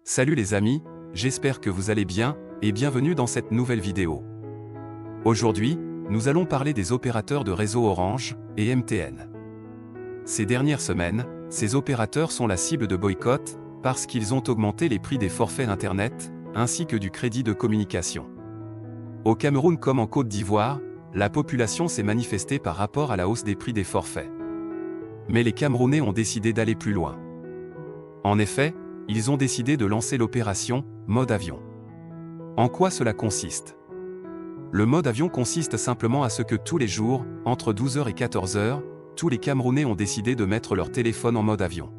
Salut les amis, j'espère que vous allez bien, et bienvenue dans cette nouvelle vidéo. Aujourd'hui, nous allons parler des opérateurs de réseau Orange et MTN. Ces dernières semaines, ces opérateurs sont la cible de boycott, parce qu'ils ont augmenté les prix des forfaits Internet, ainsi que du crédit de communication. Au Cameroun comme en Côte d'Ivoire, la population s'est manifestée par rapport à la hausse des prix des forfaits. Mais les Camerounais ont décidé d'aller plus loin. En effet, ils ont décidé de lancer l'opération « Mode Avion ». En quoi cela consiste? Le mode avion consiste simplement à ce que tous les jours, entre 12h et 14h, tous les Camerounais ont décidé de mettre leur téléphone en mode avion.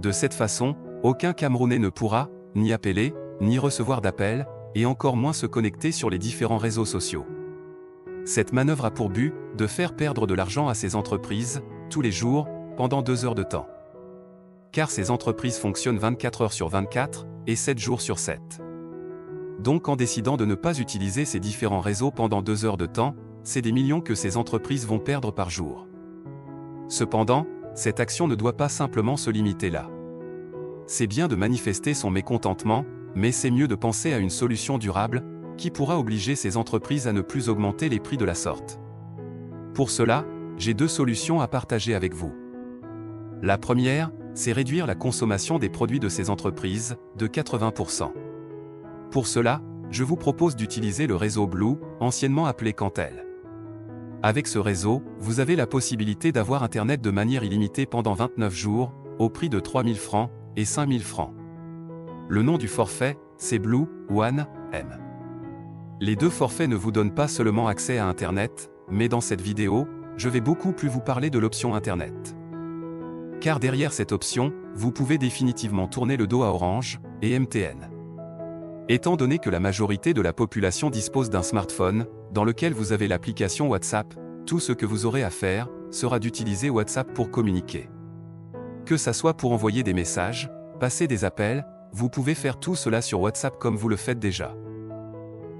De cette façon, aucun Camerounais ne pourra, ni appeler, ni recevoir d'appels, et encore moins se connecter sur les différents réseaux sociaux. Cette manœuvre a pour but de faire perdre de l'argent à ces entreprises, tous les jours, pendant 2 heures de temps. Car ces entreprises fonctionnent 24 heures sur 24, et 7 jours sur 7. Donc en décidant de ne pas utiliser ces différents réseaux pendant 2 heures de temps, c'est des millions que ces entreprises vont perdre par jour. Cependant, cette action ne doit pas simplement se limiter là. C'est bien de manifester son mécontentement, mais c'est mieux de penser à une solution durable, qui pourra obliger ces entreprises à ne plus augmenter les prix de la sorte. Pour cela, j'ai 2 solutions à partager avec vous. La première, c'est réduire la consommation des produits de ces entreprises, de 80%. Pour cela, je vous propose d'utiliser le réseau Blue, anciennement appelé Cantel. Avec ce réseau, vous avez la possibilité d'avoir Internet de manière illimitée pendant 29 jours, au prix de 3 000 francs et 5 000 francs. Le nom du forfait, c'est Blue One M. Les 2 forfaits ne vous donnent pas seulement accès à Internet, mais dans cette vidéo, je vais beaucoup plus vous parler de l'option Internet. Car derrière cette option, vous pouvez définitivement tourner le dos à Orange et MTN. Étant donné que la majorité de la population dispose d'un smartphone, dans lequel vous avez l'application WhatsApp, tout ce que vous aurez à faire sera d'utiliser WhatsApp pour communiquer. Que ça soit pour envoyer des messages, passer des appels, vous pouvez faire tout cela sur WhatsApp comme vous le faites déjà.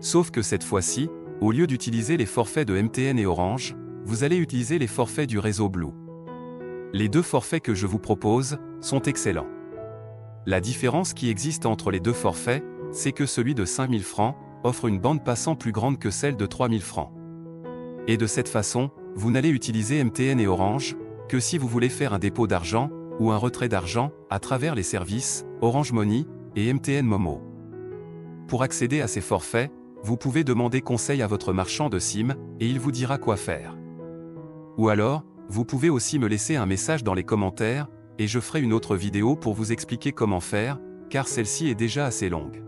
Sauf que cette fois-ci, au lieu d'utiliser les forfaits de MTN et Orange, vous allez utiliser les forfaits du réseau Blue. Les 2 forfaits que je vous propose sont excellents. La différence qui existe entre les 2 forfaits, c'est que celui de 5 000 francs offre une bande passant plus grande que celle de 3 000 francs. Et de cette façon, vous n'allez utiliser MTN et Orange que si vous voulez faire un dépôt d'argent ou un retrait d'argent à travers les services Orange Money et MTN Momo. Pour accéder à ces forfaits, vous pouvez demander conseil à votre marchand de SIM et il vous dira quoi faire. Ou alors, vous pouvez aussi me laisser un message dans les commentaires, et je ferai une autre vidéo pour vous expliquer comment faire, car celle-ci est déjà assez longue.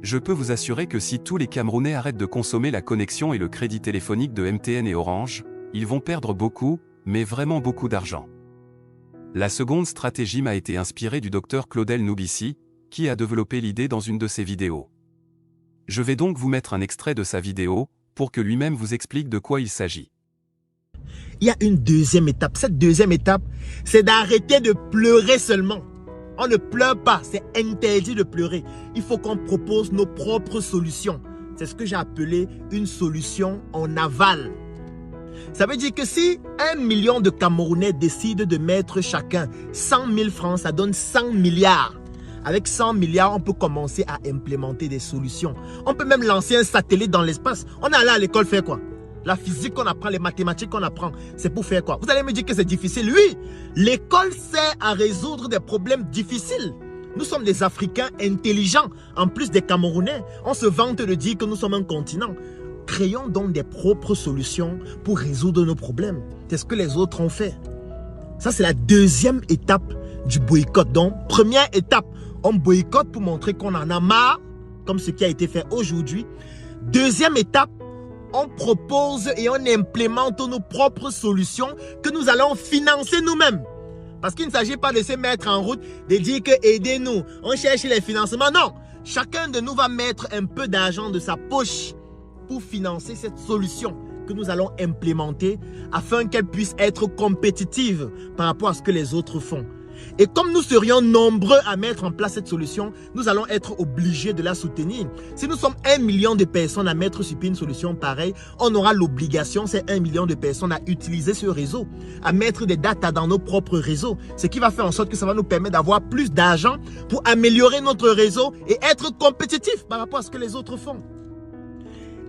Je peux vous assurer que si tous les Camerounais arrêtent de consommer la connexion et le crédit téléphonique de MTN et Orange, ils vont perdre beaucoup, mais vraiment beaucoup d'argent. La seconde stratégie m'a été inspirée du docteur Claudel Noubissi, qui a développé l'idée dans une de ses vidéos. Je vais donc vous mettre un extrait de sa vidéo, pour que lui-même vous explique de quoi il s'agit. Il y a une deuxième étape. Cette deuxième étape, c'est d'arrêter de pleurer seulement. On ne pleure pas, c'est interdit de pleurer. Il faut qu'on propose nos propres solutions. C'est ce que j'ai appelé une solution en aval. Ça veut dire que si 1 million de Camerounais décident de mettre chacun 100 000 francs, ça donne 100 milliards. Avec 100 milliards, on peut commencer à implémenter des solutions. On peut même lancer un satellite dans l'espace. On est allé à l'école faire quoi? La physique qu'on apprend, les mathématiques qu'on apprend, c'est pour faire quoi? Vous allez me dire que c'est difficile. Oui, l'école sert à résoudre des problèmes difficiles. Nous sommes des Africains intelligents, en plus des Camerounais. On se vante de dire que nous sommes un continent. Créons donc des propres solutions pour résoudre nos problèmes. C'est ce que les autres ont fait. Ça, c'est la deuxième étape du boycott. Donc, première étape, on boycotte pour montrer qu'on en a marre, comme ce qui a été fait aujourd'hui. Deuxième étape, on propose et on implémente nos propres solutions que nous allons financer nous-mêmes. Parce qu'il ne s'agit pas de se mettre en route, de dire que aidez-nous, on cherche les financements. Non, chacun de nous va mettre un peu d'argent de sa poche pour financer cette solution que nous allons implémenter afin qu'elle puisse être compétitive par rapport à ce que les autres font. Et comme nous serions nombreux à mettre en place cette solution, nous allons être obligés de la soutenir. Si nous sommes 1 million de personnes à mettre sur pied une solution pareille, on aura l'obligation, c'est 1 million de personnes à utiliser ce réseau, à mettre des data dans nos propres réseaux, ce qui va faire en sorte que ça va nous permettre d'avoir plus d'argent pour améliorer notre réseau et être compétitif par rapport à ce que les autres font.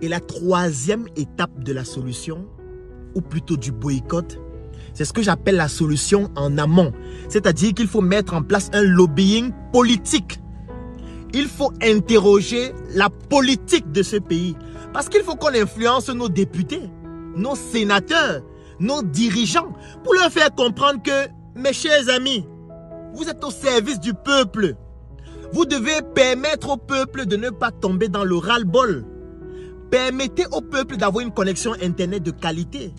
Et la troisième étape de la solution, ou plutôt du boycott, c'est ce que j'appelle la solution en amont. C'est-à-dire qu'il faut mettre en place un lobbying politique. Il faut interroger la politique de ce pays. Parce qu'il faut qu'on influence nos députés, nos sénateurs, nos dirigeants, pour leur faire comprendre que, mes chers amis, vous êtes au service du peuple. Vous devez permettre au peuple de ne pas tomber dans le ras-le-bol. Permettez au peuple d'avoir une connexion Internet de qualité.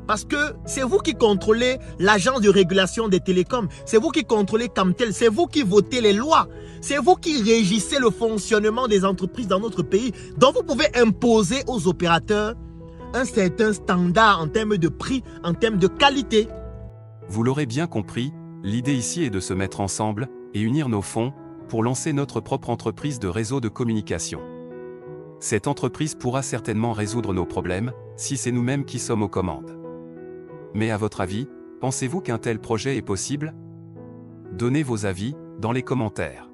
Parce que c'est vous qui contrôlez l'agence de régulation des télécoms. C'est vous qui contrôlez Camtel. C'est vous qui votez les lois. C'est vous qui régissez le fonctionnement des entreprises dans notre pays. Donc vous pouvez imposer aux opérateurs un certain standard en termes de prix, en termes de qualité. Vous l'aurez bien compris, l'idée ici est de se mettre ensemble et unir nos fonds pour lancer notre propre entreprise de réseau de communication. Cette entreprise pourra certainement résoudre nos problèmes si c'est nous-mêmes qui sommes aux commandes. Mais à votre avis, pensez-vous qu'un tel projet est possible? Donnez vos avis dans les commentaires.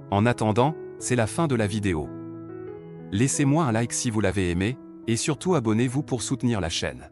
En attendant, c'est la fin de la vidéo. Laissez-moi un like si vous l'avez aimé, et surtout abonnez-vous pour soutenir la chaîne.